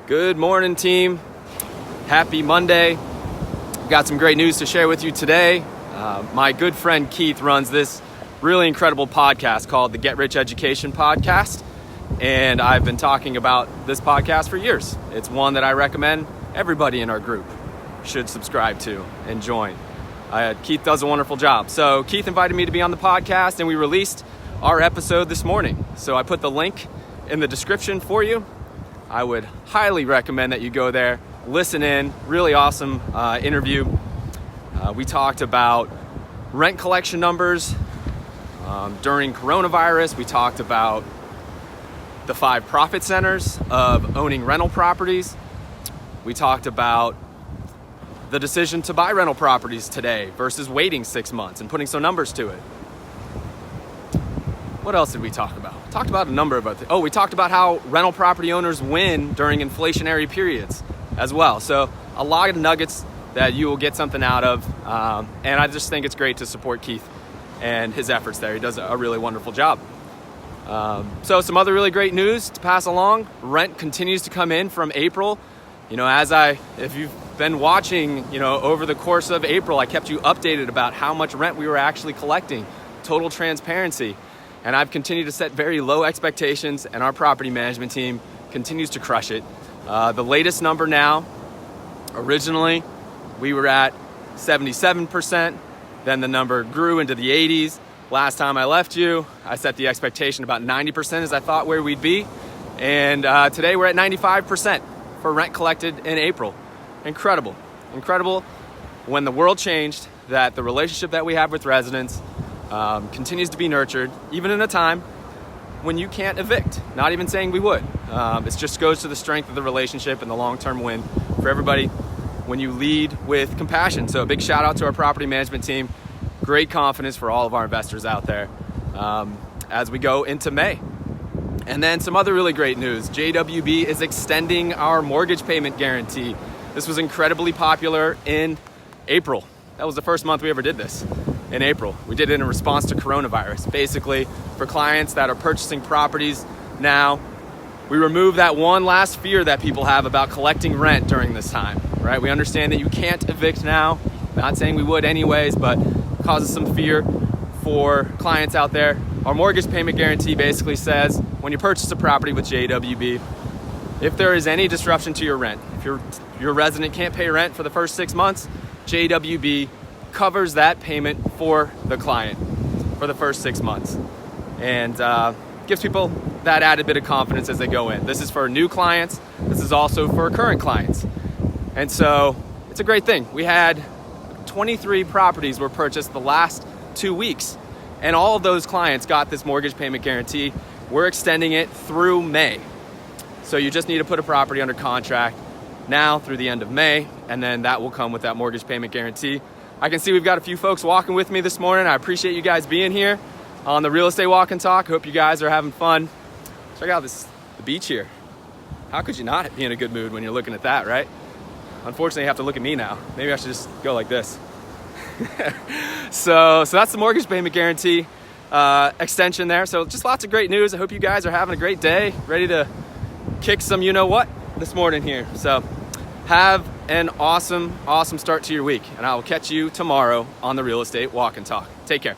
Good morning, team. Happy Monday. Got some great news to share with you today. My good friend Keith runs this really incredible podcast called the Get Rich Education Podcast. And I've been talking about this podcast for years. It's one that I recommend everybody in our group should subscribe to and join. Keith does a wonderful job. So Keith invited me to be on the podcast and we released our episode this morning. So I put the link in the description for you. I would highly recommend that you go there, listen in. Really awesome interview. We talked about rent collection numbers during coronavirus. We talked about the 5 profit centers of owning rental properties. We talked about the decision to buy rental properties today versus waiting 6 months and putting some numbers to it. What else did we talk about? Talked about a number of other things. Oh, we talked about how rental property owners win during inflationary periods as well. So a lot of nuggets that you will get something out of. And I just think it's great to support Keith and his efforts there. He does a really wonderful job. So some other really great news to pass along. Rent continues to come in from April. You know, if you've been watching, over the course of April, I kept you updated about how much rent we were actually collecting. Total transparency. And I've continued to set very low expectations, and our property management team continues to crush it. The latest number now, originally, we were at 77%. Then the number grew into the 80s. Last time I left you, I set the expectation about 90% as I thought where we'd be. And today we're at 95% for rent collected in April. Incredible. Incredible when the world changed, that the relationship that we have with residents continues to be nurtured, even in a time when you can't evict. Not even saying we would. It just goes to the strength of the relationship and the long-term win for everybody when you lead with compassion. So a big shout out to our property management team. Great confidence for all of our investors out there as we go into May. And then some other really great news. JWB is extending our mortgage payment guarantee. This was incredibly popular in April. That was the first month we ever did this. In April. We did it in response to coronavirus. Basically, for clients that are purchasing properties now, we remove that one last fear that people have about collecting rent during this time, right? We understand that you can't evict now. Not saying we would anyways, but causes some fear for clients out there. Our mortgage payment guarantee basically says when you purchase a property with JWB, if there is any disruption to your rent, if your resident can't pay rent for the first 6 months, JWB covers that payment for the client for the first 6 months, and gives people that added bit of confidence as they go in. This is for new clients. This is also for current clients. And so it's a great thing. We had 23 properties were purchased the last 2 weeks, and all of those clients got this mortgage payment guarantee. We're extending it through May. So you just need to put a property under contract now through the end of May, and then that will come with that mortgage payment guarantee. I can see we've got a few folks walking with me this morning. I appreciate you guys being here on the Real Estate Walk and Talk. Hope you guys are having fun. Check out the beach here. How could you not be in a good mood when you're looking at that, right? Unfortunately, you have to look at me now. Maybe I should just go like this. So that's the mortgage payment guarantee extension there. So just lots of great news. I hope you guys are having a great day, ready to kick some you-know-what this morning here. So have an awesome start to your week, and I will catch you tomorrow on the Real Estate Walk and Talk. Take care.